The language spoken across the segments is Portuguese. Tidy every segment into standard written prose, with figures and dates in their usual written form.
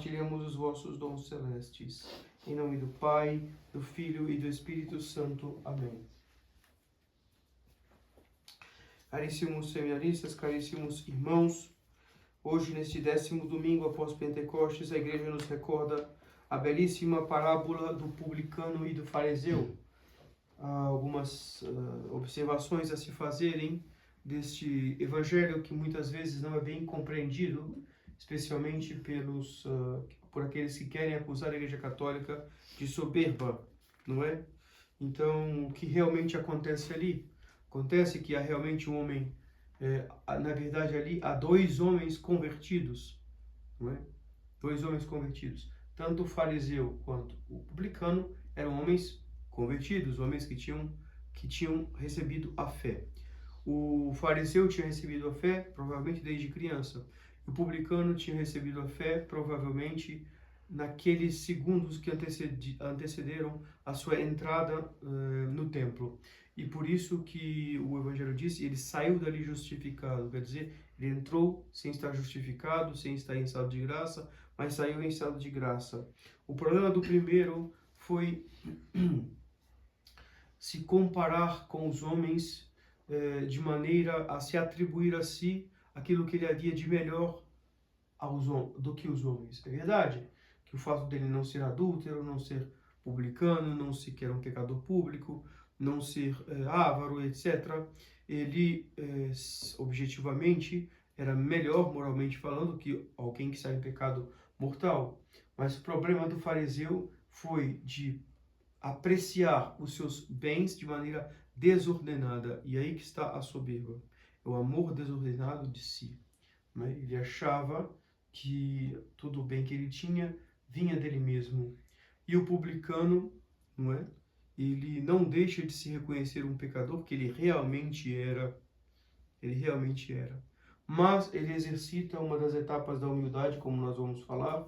compartilhemos os vossos dons celestes. Em nome do Pai, do Filho e do Espírito Santo. Amém. Caríssimos seminaristas, caríssimos irmãos, hoje, neste 10º domingo após Pentecostes, a Igreja nos recorda a belíssima parábola do publicano e do fariseu. Há algumas observações a se fazerem deste evangelho que muitas vezes não é bem compreendido, especialmente por aqueles que querem acusar a Igreja Católica de soberba, não é? Então, o que realmente acontece ali? Acontece que há realmente um homem, na verdade ali há dois homens convertidos, não é? Dois homens convertidos. Tanto o fariseu quanto o publicano eram homens convertidos, homens que tinham recebido a fé. O fariseu tinha recebido a fé, provavelmente desde criança. O publicano tinha recebido a fé, provavelmente naqueles segundos que antecederam a sua entrada no templo. E por isso que o Evangelho diz, ele saiu dali justificado, quer dizer, ele entrou sem estar justificado, sem estar em estado de graça, mas saiu em estado de graça. O problema do primeiro foi se comparar com os homens de maneira a se atribuir a si aquilo que ele havia de melhor do que os homens. É verdade que o fato dele não ser adúltero, não ser publicano, não sequer um pecador público, não ser avaro, etc., ele objetivamente era melhor, moralmente falando, que alguém que está em pecado mortal. Mas o problema do fariseu foi de apreciar os seus bens de maneira desordenada. E aí que está a soberba. É o amor desordenado de si. Né? Ele achava que todo o bem que ele tinha vinha dele mesmo. E o publicano, não é? Ele não deixa de se reconhecer um pecador, que ele realmente era. Ele realmente era. Mas ele exercita uma das etapas da humildade, como nós vamos falar,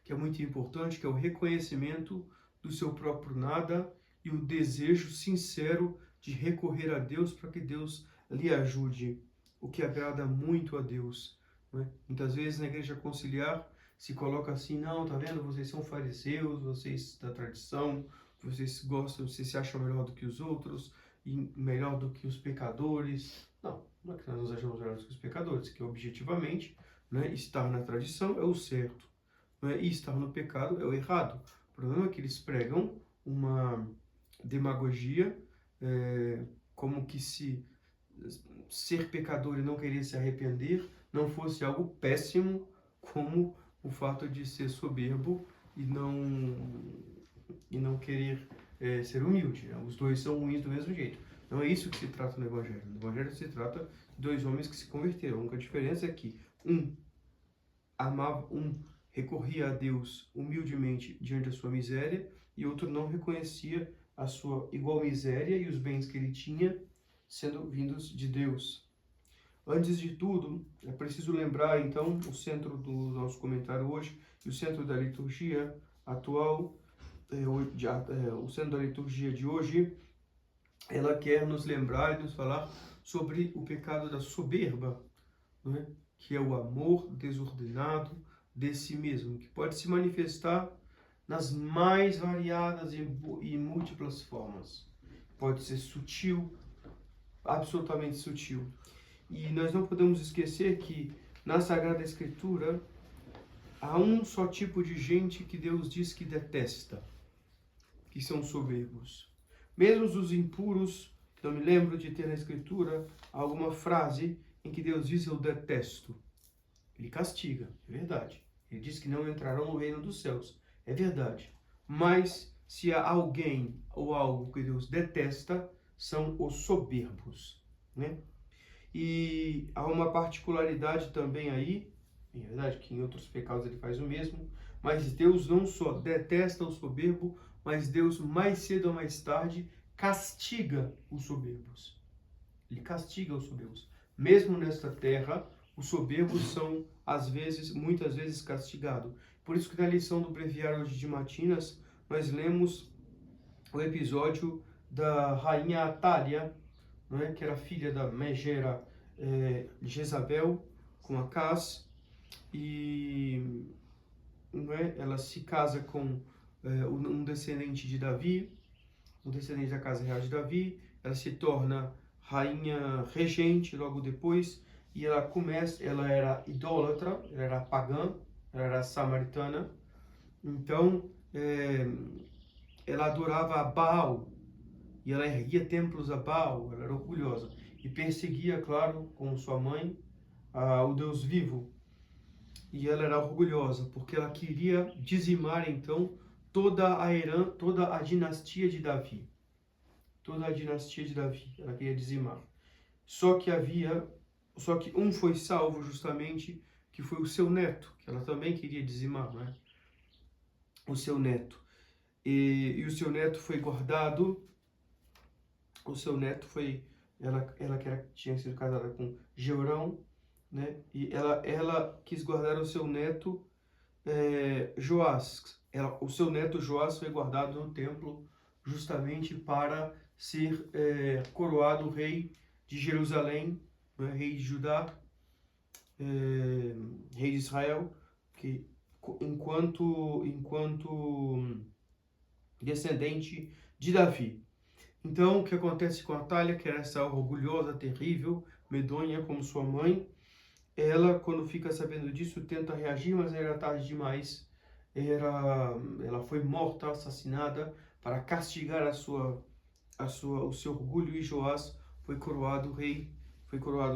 que é muito importante, que é o reconhecimento do seu próprio nada e o desejo sincero de recorrer a Deus para que Deus lhe ajude, o que agrada muito a Deus. Né? Muitas vezes na igreja conciliar se coloca assim, não, tá vendo, vocês são fariseus, vocês da tradição, vocês gostam, vocês se acham melhor do que os outros, e melhor do que os pecadores. Não é que nós nos achamos melhores do que os pecadores, que objetivamente, né, estar na tradição é o certo, né, e estar no pecado é o errado. O problema é que eles pregam uma demagogia, como que se ser pecador e não querer se arrepender não fosse algo péssimo, como o fato de ser soberbo e não querer ser humilde. Né? Os dois são ruins do mesmo jeito. Não é isso que se trata no Evangelho. No Evangelho se trata de dois homens que se converteram. A única diferença é que um recorria a Deus humildemente diante da sua miséria e outro não reconhecia a sua igual miséria e os bens que ele tinha sendo vindos de Deus. Antes de tudo, é preciso lembrar, então, o centro do nosso comentário hoje e o centro da liturgia atual, o centro da liturgia de hoje, ela quer nos lembrar e nos falar sobre o pecado da soberba, né? Que é o amor desordenado de si mesmo, que pode se manifestar nas mais variadas e múltiplas formas. Pode ser sutil, absolutamente sutil. E nós não podemos esquecer que na Sagrada Escritura há um só tipo de gente que Deus diz que detesta, que são soberbos. Mesmo os impuros, não me lembro de ter na Escritura alguma frase em que Deus diz eu detesto. Ele castiga, é verdade. Ele diz que não entrarão no reino dos céus, é verdade. Mas se há alguém ou algo que Deus detesta, são os soberbos, né? E há uma particularidade também aí, é verdade que em outros pecados ele faz o mesmo, mas Deus não só detesta o soberbo, mas Deus mais cedo ou mais tarde castiga os soberbos. Ele castiga os soberbos. Mesmo nesta terra, os soberbos são, muitas vezes castigados. Por isso que na lição do Breviário de Matinas, nós lemos o episódio da rainha Atália, né, que era filha da megera Jezabel, com Acaz, e é? Ela se casa com um descendente de Davi, um descendente da casa real de Davi, ela se torna rainha regente logo depois, e ela era idólatra, ela era pagã, ela era samaritana, então ela adorava a Baal, e ela erguia templos a Baal, ela era orgulhosa, e perseguia, claro, como sua mãe, o Deus vivo. E ela era orgulhosa, porque ela queria dizimar, então, toda a dinastia de Davi. Toda a dinastia de Davi, ela queria dizimar. Só que um foi salvo justamente, que foi o seu neto, que ela também queria dizimar, né? O seu neto. E o seu neto foi guardado, ela que tinha sido casada com Jeorão, né? E ela quis guardar o seu neto Joás. O seu neto Joás foi guardado no templo justamente para ser coroado rei de Jerusalém, né? Rei de Judá, rei de Israel, que enquanto descendente de Davi. Então, o que acontece com Atália, que era essa orgulhosa, terrível, medonha como sua mãe, ela, quando fica sabendo disso, tenta reagir, mas era tarde demais. Ela foi morta, assassinada, para castigar o seu orgulho, e Joás foi coroado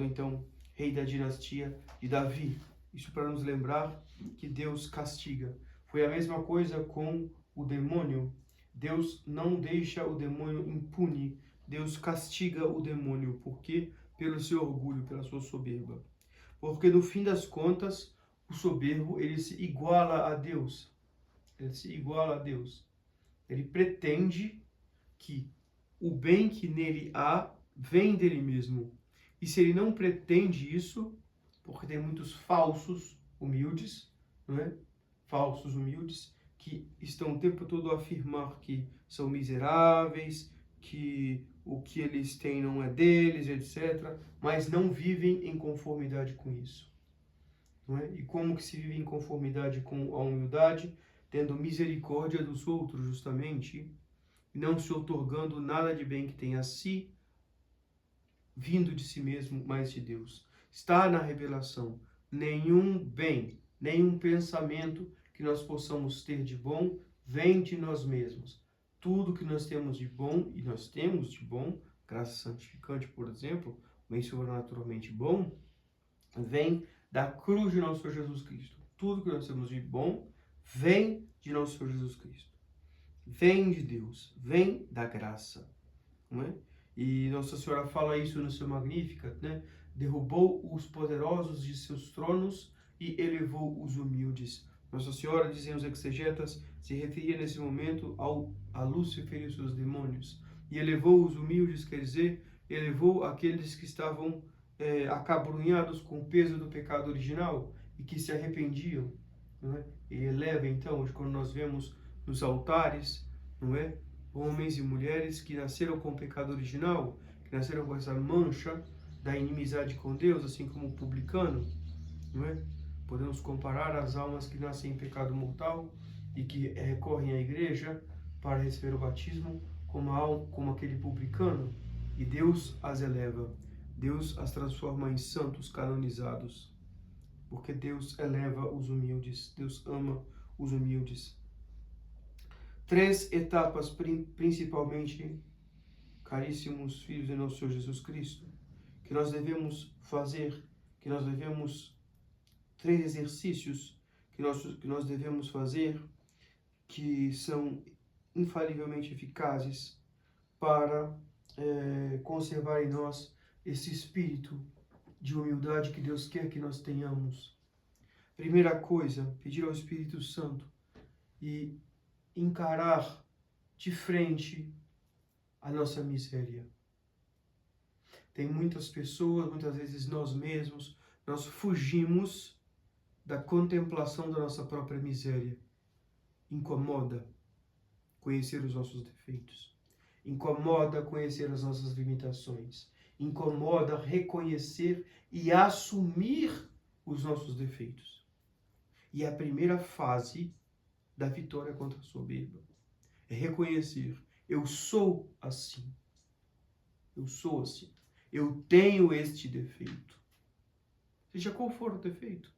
então rei da dinastia de Davi. Isso para nos lembrar que Deus castiga. Foi a mesma coisa com o demônio. Deus não deixa o demônio impune. Deus castiga o demônio. Por quê? Pelo seu orgulho, pela sua soberba. Porque no fim das contas, o soberbo, ele se iguala a Deus. Ele se iguala a Deus. Ele pretende que o bem que nele há vem dele mesmo. E se ele não pretende isso, porque tem muitos falsos humildes, não é? Falsos humildes, que estão o tempo todo a afirmar que são miseráveis, que o que eles têm não é deles, etc., mas não vivem em conformidade com isso. Não é? E como que se vive em conformidade com a humildade? Tendo misericórdia dos outros, justamente, não se outorgando nada de bem que tenha a si, vindo de si mesmo, mas de Deus. Está na revelação. Nenhum bem, nenhum pensamento que nós possamos ter de bom vem de nós mesmos. Tudo que nós temos de bom, e nós temos de bom, graça santificante, por exemplo, bem sobrenaturalmente bom, vem da cruz de nosso Senhor Jesus Cristo. Tudo que nós temos de bom vem de nosso Senhor Jesus Cristo. Vem de Deus, vem da graça, não é? E Nossa Senhora fala isso no seu Magnificat, né? Derrubou os poderosos de seus tronos e elevou os humildes. Nossa Senhora, dizem os exegetas, se referia nesse momento a Lúcifer e os seus demônios. E elevou os humildes, quer dizer, elevou aqueles que estavam acabrunhados com o peso do pecado original e que se arrependiam, não é? E eleva, então, quando nós vemos nos altares, não é? Homens e mulheres que nasceram com o pecado original, que nasceram com essa mancha da inimizade com Deus, assim como o publicano, não é? Podemos comparar as almas que nascem em pecado mortal e que recorrem à igreja para receber o batismo como aquele publicano, e Deus as eleva, Deus as transforma em santos canonizados, porque Deus eleva os humildes, Deus ama os humildes. 3 etapas, principalmente, caríssimos filhos de nosso Senhor Jesus Cristo, que nós devemos fazer, 3 exercícios que nós devemos fazer, que são infalivelmente eficazes para conservar em nós esse espírito de humildade que Deus quer que nós tenhamos. Primeira coisa, pedir ao Espírito Santo e encarar de frente a nossa miséria. Tem muitas pessoas, muitas vezes nós mesmos, nós fugimos da contemplação da nossa própria miséria. Incomoda conhecer os nossos defeitos. Incomoda conhecer as nossas limitações. Incomoda reconhecer e assumir os nossos defeitos. E a primeira fase da vitória contra a soberba. É reconhecer, eu sou assim. Eu sou assim. Eu tenho este defeito. Seja qual for o defeito.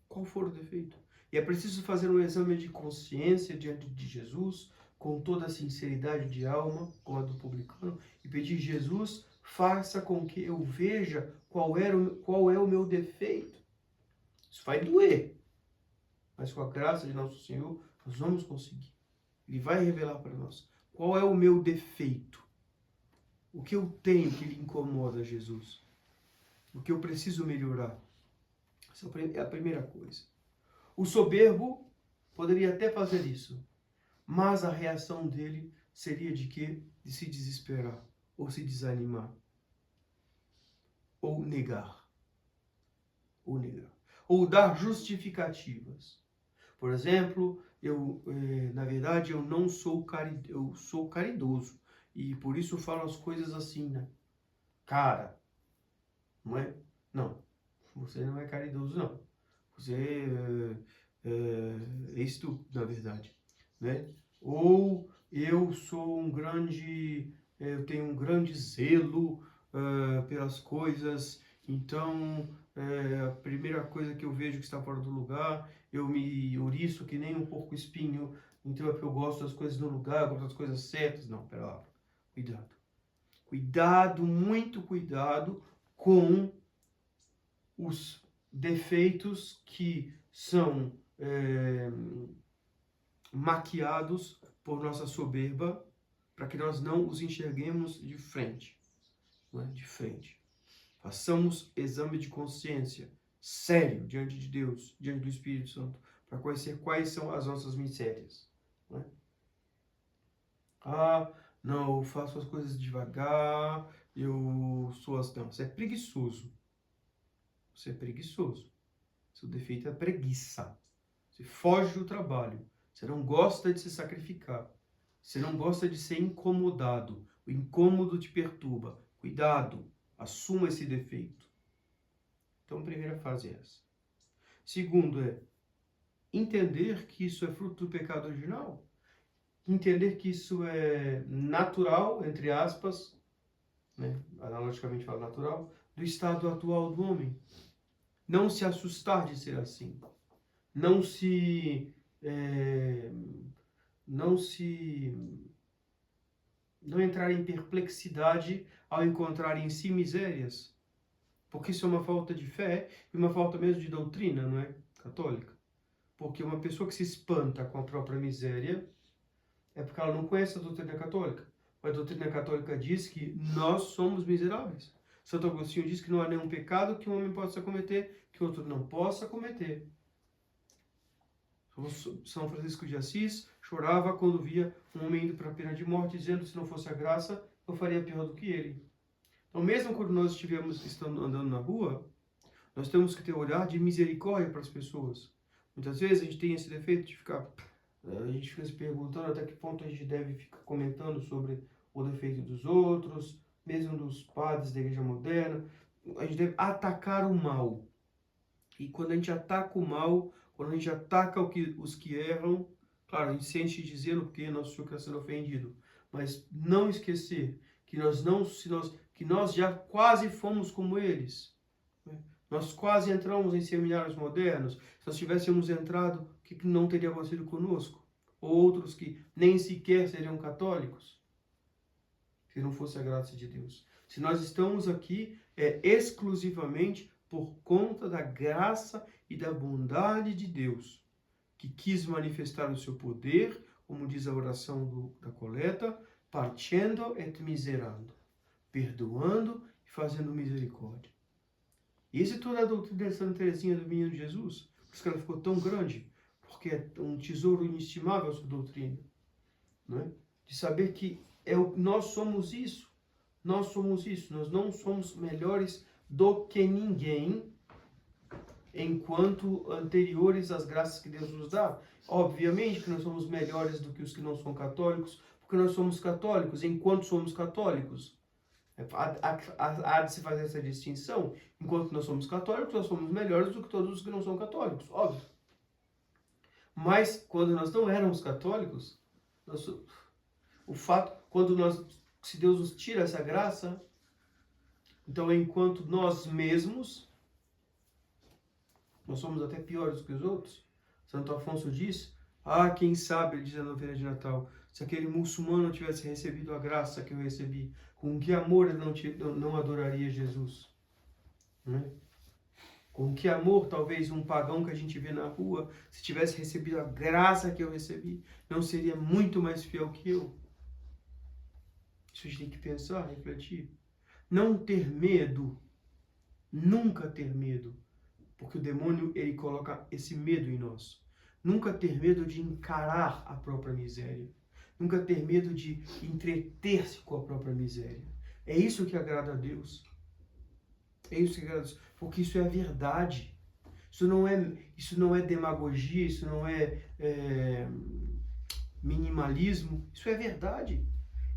Qual for o defeito. E é preciso fazer um exame de consciência diante de Jesus, com toda a sinceridade de alma, como a do publicano, e pedir: Jesus, faça com que eu veja qual é o meu defeito. Isso vai doer, mas com a graça de nosso Senhor, nós vamos conseguir. Ele vai revelar para nós qual é o meu defeito. O que eu tenho que lhe incomoda, Jesus? O que eu preciso melhorar? Essa é a primeira coisa. O soberbo poderia até fazer isso, mas a reação dele seria de quê? De se desesperar, ou se desanimar, ou negar, ou dar justificativas. Por exemplo, na verdade, eu não sou eu sou caridoso, e por isso eu falo as coisas assim, né? Cara, não é? Não, você não é caridoso, não. Você é estúpido, na verdade, né? Ou eu sou eu tenho um grande zelo pelas coisas, então a primeira coisa que eu vejo que está fora do lugar, eu me ouriço que nem um porco espinho, então é porque eu gosto das coisas no lugar, eu gosto das coisas certas. Não, pera lá, cuidado. Cuidado, muito cuidado com os defeitos que são maquiados por nossa soberba, para que nós não os enxerguemos de frente. Não é? De frente. Façamos exame de consciência sério diante de Deus, diante do Espírito Santo, para conhecer quais são as nossas misérias. Não é? Ah, não, eu faço as coisas devagar, eu sou assim. Não, você é preguiçoso. Você é preguiçoso. Seu defeito é preguiça. Você foge do trabalho. Você não gosta de se sacrificar. Você não gosta de ser incomodado. O incômodo te perturba. Cuidado. Assuma esse defeito. Então, a primeira fase é essa. Segundo é entender que isso é fruto do pecado original. Entender que isso é natural, entre aspas, né? Analogicamente falo natural, do estado atual do homem. Não se assustar de ser assim. Não entrar em perplexidade ao encontrar em si misérias, porque isso é uma falta de fé e uma falta mesmo de doutrina, não é? Católica. Porque uma pessoa que se espanta com a própria miséria é porque ela não conhece a doutrina católica. A doutrina católica diz que nós somos miseráveis. Santo Agostinho diz que não há nenhum pecado que um homem possa cometer que outro não possa cometer. São Francisco de Assis chorava quando via um homem indo para a pena de morte, dizendo: se não fosse a graça, eu faria pior do que ele. Então, mesmo quando nós estando andando na rua, nós temos que ter um olhar de misericórdia para as pessoas. Muitas vezes a gente tem esse defeito de a gente fica se perguntando até que ponto a gente deve ficar comentando sobre o defeito dos outros, mesmo dos padres da igreja moderna. A gente deve atacar o mal. E quando a gente ataca o mal, quando a gente ataca os que erram, claro, a gente sente de zelo porque nosso Senhor está sendo ofendido. Mas não esquecer que nós já quase fomos como eles. Né? Nós quase entramos em seminários modernos. Se nós tivéssemos entrado, o que não teria acontecido conosco? Ou outros que nem sequer seriam católicos, se não fosse a graça de Deus. Se nós estamos aqui, é exclusivamente por conta da graça e da bondade de Deus, que quis manifestar o seu poder, como diz a oração da coleta, partiendo et miserando, perdoando e fazendo misericórdia. E essa é toda a doutrina de Santa Teresinha do Menino Jesus, por isso que ela ficou tão grande, porque é um tesouro inestimável a sua doutrina, né? De saber que nós somos isso, nós não somos melhores do que ninguém, enquanto anteriores às graças que Deus nos dá. Obviamente que nós somos melhores do que os que não são católicos, porque nós somos católicos, enquanto somos católicos. Há de se fazer essa distinção. Enquanto nós somos católicos, nós somos melhores do que todos os que não são católicos, óbvio. Mas quando nós não éramos católicos, o fato, se Deus nos tira essa graça, então enquanto nós mesmos, nós somos até piores que os outros. Santo Afonso diz, quem sabe, ele diz na novena de Natal, se aquele muçulmano tivesse recebido a graça que eu recebi, com que amor ele não adoraria Jesus? Né? Com que amor, talvez um pagão que a gente vê na rua, se tivesse recebido a graça que eu recebi, não seria muito mais fiel que eu? Isso a gente tem que pensar, refletir. Não ter medo, nunca ter medo, porque o demônio, ele coloca esse medo em nós. Nunca ter medo de encarar a própria miséria. Nunca ter medo de entreter-se com a própria miséria. É isso que agrada a Deus. É isso que agrada a Deus. Porque isso é a verdade. Isso não é demagogia, isso não é minimalismo. Isso é verdade.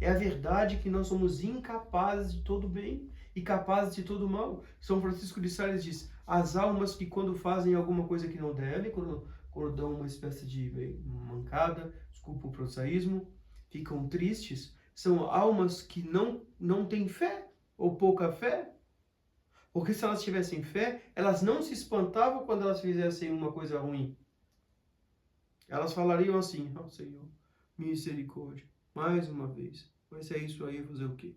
É a verdade que nós somos incapazes de todo bem e capazes de todo mal. São Francisco de Sales diz, as almas que quando fazem alguma coisa que não devem, quando dão uma espécie de mancada, desculpa o prosaísmo, ficam tristes, são almas que não têm fé, ou pouca fé. Porque se elas tivessem fé, elas não se espantavam quando elas fizessem uma coisa ruim. Elas falariam assim, Senhor, misericórdia, mais uma vez. Mas é isso aí, fazer o quê?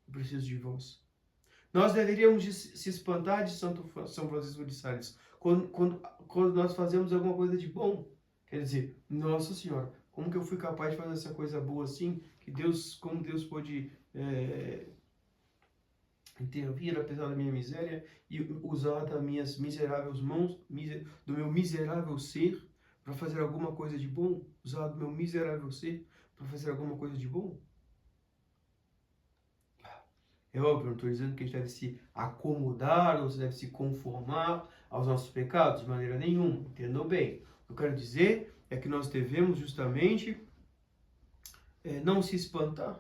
Eu preciso de vós. Nós deveríamos se espantar de São Francisco de Sales quando nós fazemos alguma coisa de bom. Quer dizer, Nossa Senhora, como que eu fui capaz de fazer essa coisa boa assim? Como Deus pôde intervir apesar da minha miséria e usar das minhas miseráveis mãos, do meu miserável ser, para fazer alguma coisa de bom? Usar do meu miserável ser para fazer alguma coisa de bom? É óbvio, não estou dizendo que a gente deve se acomodar ou se deve se conformar aos nossos pecados, de maneira nenhuma, entendam bem. O que eu quero dizer é que nós devemos justamente não se espantar.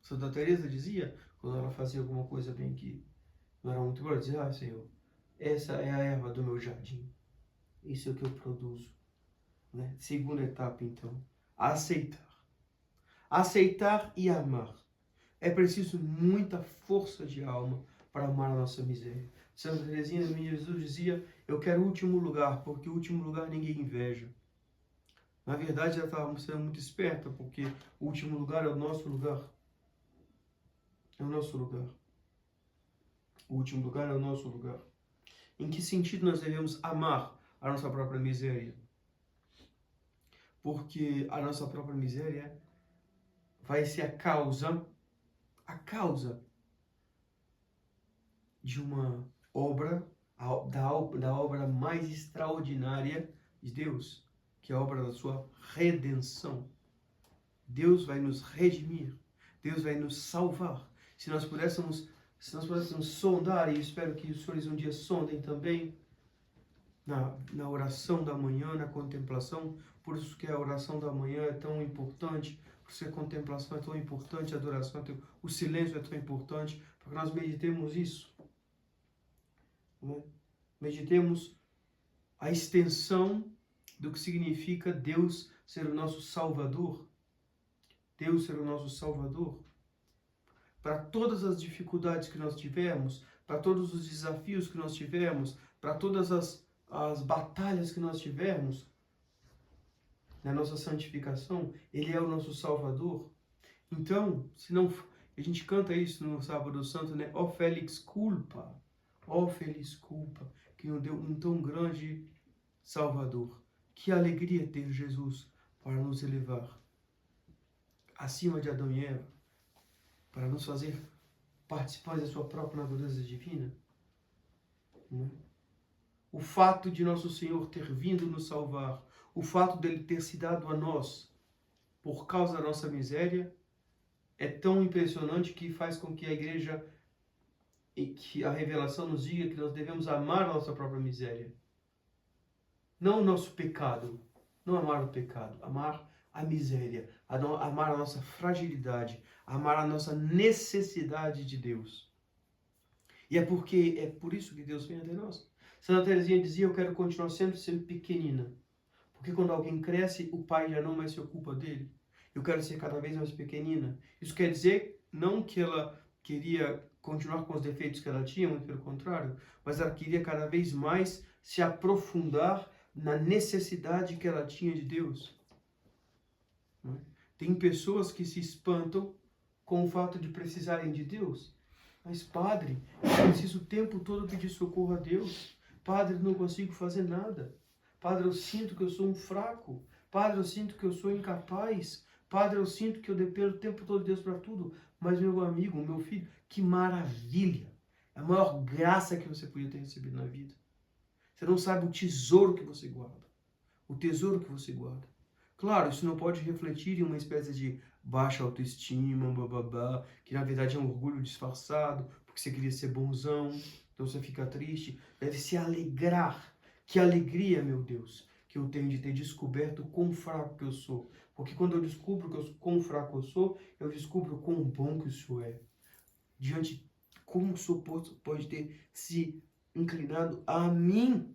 Santa Teresa dizia, quando ela fazia alguma coisa bem que não era muito boa, ela dizia, Senhor, essa é a erva do meu jardim, isso é o que eu produzo. Né? Segunda etapa, então, aceitar. Aceitar e amar. É preciso muita força de alma para amar a nossa miséria. Santa Teresinha de Jesus dizia, eu quero o último lugar, porque o último lugar ninguém inveja. Na verdade, ela estava sendo muito esperta, porque o último lugar é o nosso lugar. É o nosso lugar. O último lugar é o nosso lugar. Em que sentido nós devemos amar a nossa própria miséria? Porque a nossa própria miséria vai ser a causa de uma obra, da obra mais extraordinária de Deus, que é a obra da sua redenção. Deus vai nos redimir, Deus vai nos salvar. Se nós pudéssemos sondar, e espero que os senhores um dia sondem também, na oração da manhã, na contemplação, por isso que a oração da manhã é tão importante, por isso que a contemplação é tão importante, a adoração, o silêncio é tão importante, para que nós meditemos isso. Né? Meditemos a extensão do que significa Deus ser o nosso Salvador. Deus ser o nosso Salvador. Para todas as dificuldades que nós tivermos, para todos os desafios que nós tivermos, para todas as batalhas que nós tivermos, na nossa santificação, Ele é o nosso Salvador. Então, se não, a gente canta isso no Sábado Santo, né? Ó Félix culpa, ó Félix culpa, que nos deu um tão grande Salvador. Que alegria ter Jesus para nos elevar acima de Adão e Eva, para nos fazer participantes da sua própria natureza divina. O fato de nosso Senhor ter vindo nos salvar, o fato dele ter se dado a nós por causa da nossa miséria, é tão impressionante que faz com que a igreja e que a revelação nos diga que nós devemos amar a nossa própria miséria. Não o nosso pecado, não amar o pecado, amar a miséria, amar a nossa fragilidade, amar a nossa necessidade de Deus. E é por isso que Deus vem até nós. Santa Teresinha dizia, eu quero continuar sempre pequenina. Porque quando alguém cresce, o pai já não mais se ocupa dele. Eu quero ser cada vez mais pequenina. Isso quer dizer não que ela queria continuar com os defeitos que ela tinha, muito pelo contrário, mas ela queria cada vez mais se aprofundar na necessidade que ela tinha de Deus. Tem pessoas que se espantam com o fato de precisarem de Deus. Mas, padre, eu preciso o tempo todo pedir socorro a Deus. Padre, não consigo fazer nada. Padre, eu sinto que eu sou um fraco. Padre, eu sinto que eu sou incapaz. Padre, eu sinto que eu dependo o tempo todo de Deus para tudo. Mas, meu amigo, meu filho, que maravilha! É a maior graça que você podia ter recebido na vida. Você não sabe o tesouro que você guarda. O tesouro que você guarda. Claro, isso não pode refletir em uma espécie de baixa autoestima, bababá, que na verdade é um orgulho disfarçado, porque você queria ser bonzão, então você fica triste. Deve se alegrar. Que alegria, meu Deus, que eu tenho de ter descoberto o quão fraco que eu sou. Porque quando eu descubro quão fraco eu sou, eu descubro o quão bom que o Senhor é. Diante, como o Senhor pode ter se inclinado a mim.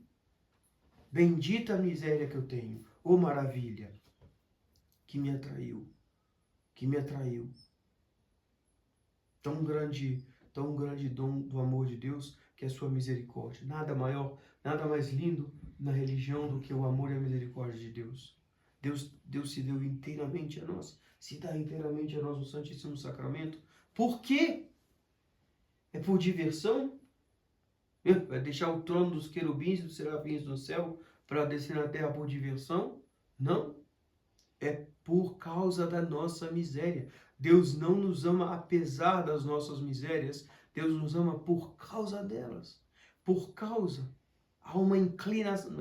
Bendita a miséria que eu tenho. Ô maravilha, que me atraiu. Tão grande dom do amor de Deus, que é a sua misericórdia. Nada maior, nada mais lindo na religião do que o amor e a misericórdia de Deus. Deus se deu inteiramente a nós, se dá inteiramente a nós no Santíssimo Sacramento. Por quê? É por diversão? Vai deixar o trono dos querubins e dos serafins no céu para descer na terra por diversão? Não. É por causa da nossa miséria. Deus não nos ama apesar das nossas misérias. Deus nos ama por causa delas. Por causa. Há uma inclinação.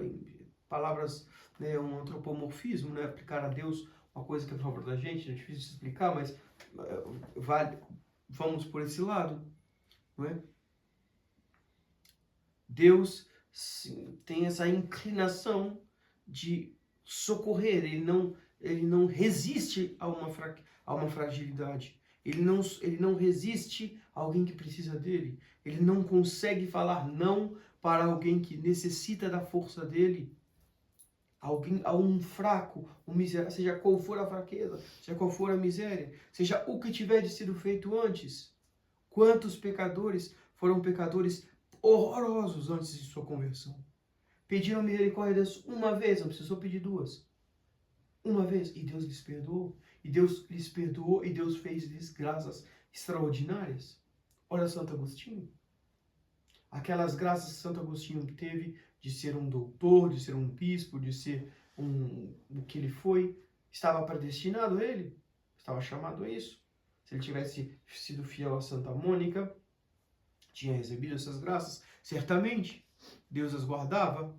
Palavras, né, um antropomorfismo, né, aplicar a Deus uma coisa que é a favor da gente. É difícil de explicar, mas vamos por esse lado. Não é? Deus tem essa inclinação de socorrer. Ele não resiste a uma fragilidade. Ele não resiste a alguém que precisa dele. Ele não consegue falar não para alguém que necessita da força dele. A um fraco, um miserável, seja qual for a fraqueza, seja qual for a miséria, seja o que tiver sido feito antes. Quantos pecadores foram pecadores horrorosos antes de sua conversão? Pediram misericórdia de Deus uma vez, não precisou pedir duas. Uma vez, e Deus lhes perdoou. E Deus lhes perdoou, e Deus fez-lhes graças extraordinárias. Olha Santo Agostinho. Aquelas graças que Santo Agostinho teve de ser um doutor, de ser um bispo, de ser o que ele foi, estava predestinado a ele, estava chamado a isso. Se ele tivesse sido fiel a Santa Mônica, tinha recebido essas graças, certamente Deus as guardava.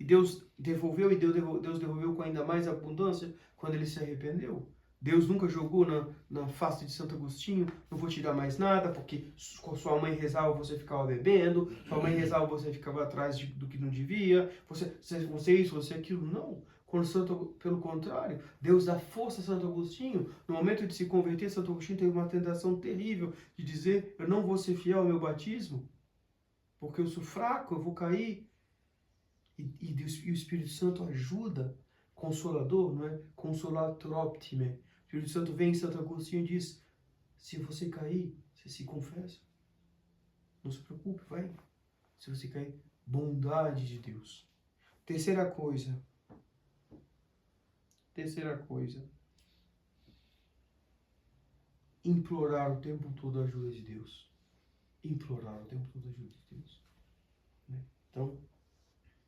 E Deus devolveu, e Deus devolveu com ainda mais abundância quando ele se arrependeu. Deus nunca jogou na face de Santo Agostinho, não vou te dar mais nada, porque sua mãe rezava, você ficava bebendo, sua mãe rezava, você ficava atrás do que não devia, você isso, você aquilo. Não. Pelo contrário, Deus dá força a Santo Agostinho. No momento de se converter, Santo Agostinho teve uma tentação terrível de dizer: eu não vou ser fiel ao meu batismo, porque eu sou fraco, eu vou cair. E o Espírito Santo ajuda, consolador, não é? Consolator optime. O Espírito Santo vem em Santo Agostinho e diz: se você cair, você se confessa. Não se preocupe, vai. Se você cair, bondade de Deus. Terceira coisa. Implorar o tempo todo a ajuda de Deus. Implorar o tempo todo a ajuda de Deus. Né? Então,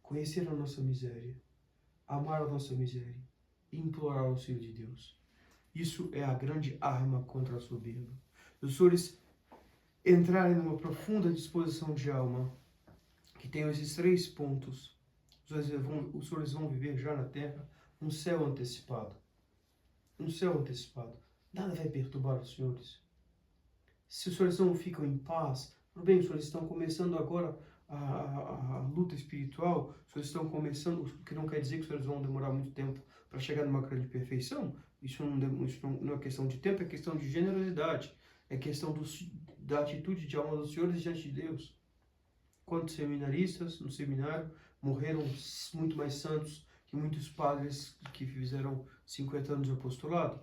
conhecer a nossa miséria, amar a nossa miséria, implorar o auxílio de Deus. Isso é a grande arma contra a soberba. Os senhores entrarem numa profunda disposição de alma, que tem esses 3 pontos, os senhores vão viver já na terra um céu antecipado. Um céu antecipado. Nada vai perturbar os senhores. Se os senhores não ficam em paz, tudo bem, os senhores estão começando agora a luta espiritual, os senhores estão começando, o que não quer dizer que os senhores vão demorar muito tempo para chegar numa grande perfeição. Isso não é questão de tempo, é questão de generosidade. É questão da atitude de alma dos senhores diante de Deus. Quantos seminaristas no seminário morreram muito mais santos que muitos padres que fizeram 50 anos de apostolado,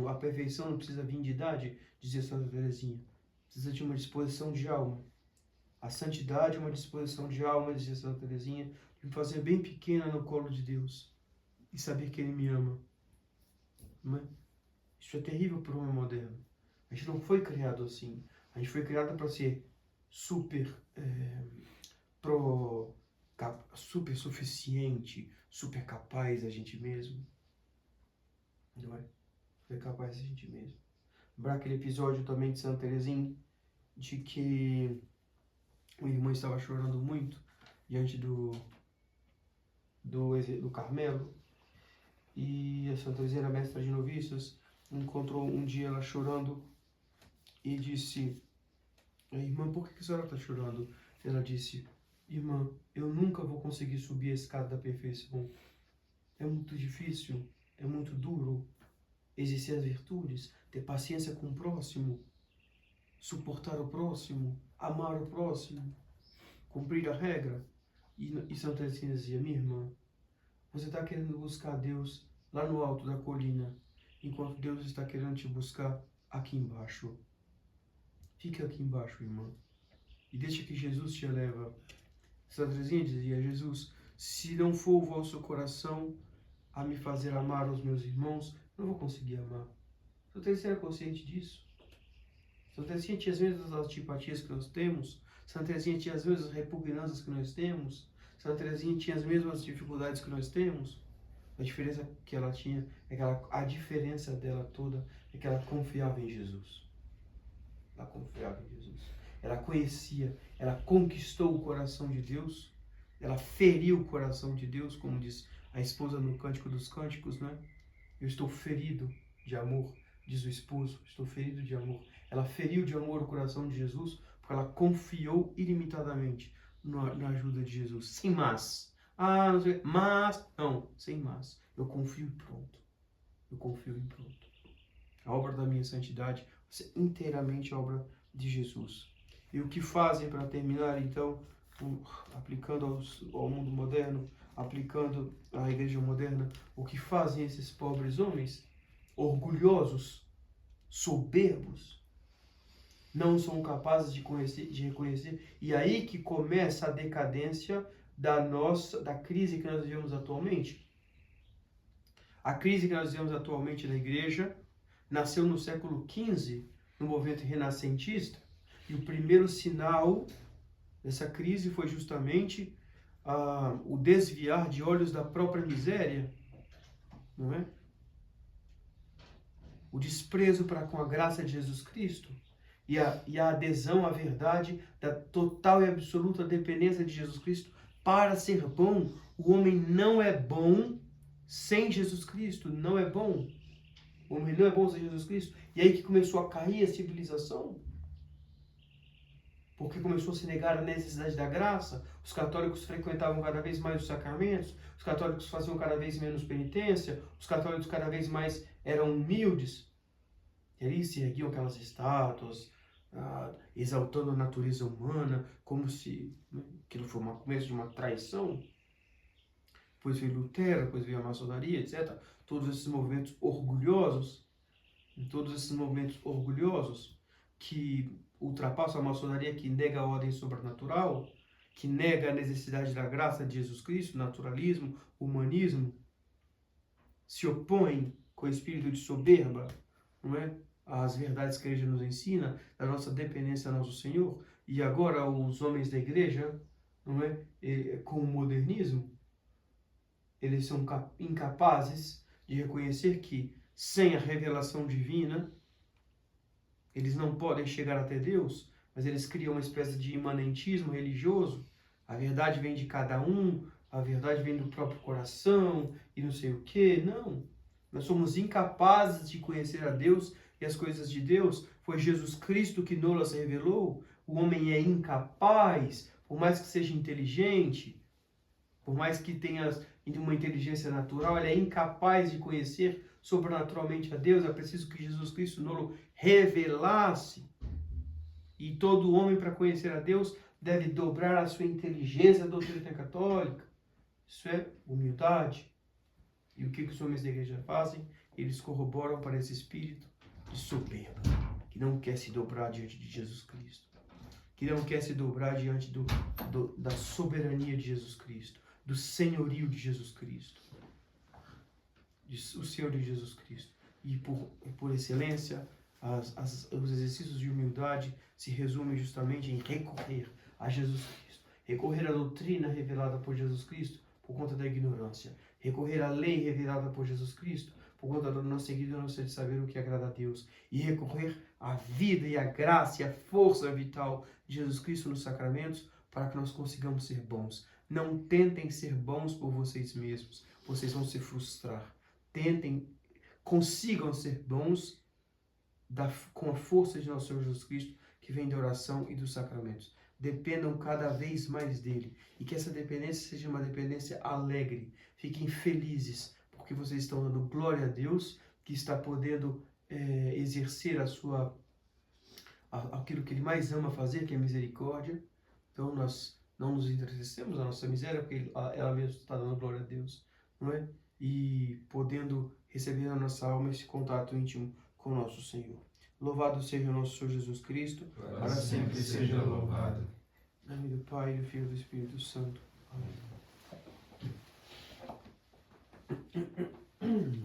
a perfeição não precisa vir de idade, dizia Santa Teresinha. Precisa de uma disposição de alma. A santidade é uma disposição de alma, dizia Santa Teresinha, de me fazer bem pequena no colo de Deus e saber que Ele me ama. Não é? Isso é terrível para o homem moderno. A gente não foi criado assim. A gente foi criado para ser super super suficiente, super capaz a gente mesmo. Não é? Super capaz a gente mesmo. Lembrar aquele episódio também de Santa Teresinha, de que o irmão estava chorando muito diante do Carmelo, e a Santa Teresinha era mestra de noviças, encontrou um dia ela chorando e disse: irmã, por que a senhora está chorando? Ela disse: irmã, eu nunca vou conseguir subir a escada da perfeição. É muito difícil, é muito duro exercer as virtudes, ter paciência com o próximo, suportar o próximo, amar o próximo, cumprir a regra. E Santa Teresinha dizia: minha irmã, você está querendo buscar Deus lá no alto da colina, enquanto Deus está querendo te buscar aqui embaixo. Fica aqui embaixo, irmã, e deixa que Jesus te eleva. Santa Teresinha dizia: Jesus, se não for o vosso coração a me fazer amar os meus irmãos, não vou conseguir amar. Santa Teresinha era consciente disso. Santa Teresinha tinha as mesmas antipatias que nós temos. Santa Teresinha tinha as mesmas repugnâncias que nós temos. Santa Teresinha tinha as mesmas dificuldades que nós temos. A diferença que ela tinha é que a diferença dela toda é que ela confiava em Jesus. Ela confiava em Jesus. Ela conhecia, ela conquistou o coração de Deus, ela feriu o coração de Deus, como diz a esposa no Cântico dos Cânticos, né? Eu estou ferido de amor, diz o esposo, estou ferido de amor. Ela feriu de amor o coração de Jesus, porque ela confiou ilimitadamente na ajuda de Jesus, sem mas. Não sei, mas, não, sem mas. Eu confio e pronto. Eu confio e pronto. A obra da minha santidade vai ser inteiramente obra de Jesus. E o que fazem para terminar, então, aplicando ao mundo moderno, aplicando à igreja moderna, o que fazem esses pobres homens, orgulhosos, soberbos, não são capazes de reconhecer, e aí que começa a decadência da crise que nós vivemos atualmente. A crise que nós vivemos atualmente na igreja nasceu no século XV, no movimento renascentista, e o primeiro sinal dessa crise foi justamente o desviar de olhos da própria miséria, não é? O desprezo para com a graça de Jesus Cristo e a adesão à verdade da total e absoluta dependência de Jesus Cristo para ser bom. O homem não é bom sem Jesus Cristo, não é bom. O homem não é bom sem Jesus Cristo. E aí que começou a cair a civilização, porque começou a se negar a necessidade da graça. Os católicos frequentavam cada vez mais os sacramentos, os católicos faziam cada vez menos penitência, os católicos cada vez mais eram humildes. E ali se erguiam aquelas estátuas, exaltando a natureza humana, como se aquilo foi o começo de uma traição. Depois veio Lutero, depois veio a maçonaria, etc. Todos esses movimentos orgulhosos, que ultrapassa a maçonaria, que nega a ordem sobrenatural, que nega a necessidade da graça de Jesus Cristo, naturalismo, humanismo, se opõe com o espírito de soberba, não é? Às verdades que a igreja nos ensina, da nossa dependência ao nosso Senhor. E agora os homens da igreja, não é? Com o modernismo, eles são incapazes de reconhecer que sem a revelação divina eles não podem chegar até Deus, mas eles criam uma espécie de imanentismo religioso. A verdade vem de cada um, a verdade vem do próprio coração e não sei o que. Não. Nós somos incapazes de conhecer a Deus e as coisas de Deus. Foi Jesus Cristo que nos revelou. O homem é incapaz, por mais que seja inteligente, por mais que tenha uma inteligência natural, ele é incapaz de conhecer sobrenaturalmente a Deus. É preciso que Jesus Cristo nos revelasse. E todo homem, para conhecer a Deus, deve dobrar a sua inteligência à doutrina católica. Isso é humildade. E o que os homens da igreja fazem? Eles corroboram para esse espírito de soberba, que não quer se dobrar diante de Jesus Cristo, que não quer se dobrar diante da soberania de Jesus Cristo, do senhorio de Jesus Cristo, o Senhor de Jesus Cristo. E por excelência, os exercícios de humildade se resumem justamente em recorrer a Jesus Cristo, recorrer à doutrina revelada por Jesus Cristo por conta da ignorância, recorrer à lei revelada por Jesus Cristo por conta da nossa ignorância de saber o que agrada a Deus, e recorrer à vida e à graça e à força vital de Jesus Cristo nos sacramentos para que nós consigamos ser bons. Não tentem ser bons por vocês mesmos, vocês vão se frustrar. Consigam ser bons com a força de nosso Senhor Jesus Cristo, que vem da oração e dos sacramentos. Dependam cada vez mais dele, e que essa dependência seja uma dependência alegre. Fiquem felizes, porque vocês estão dando glória a Deus, que está podendo exercer aquilo que ele mais ama fazer, que é a misericórdia. Então nós não nos entristecemos da nossa miséria, porque ela mesma está dando glória a Deus, não é? E podendo receber na nossa alma esse contato íntimo com o nosso Senhor. Louvado seja o nosso Senhor Jesus Cristo, para sempre seja louvado. Em nome do Pai, do Filho e do Espírito Santo. Amém.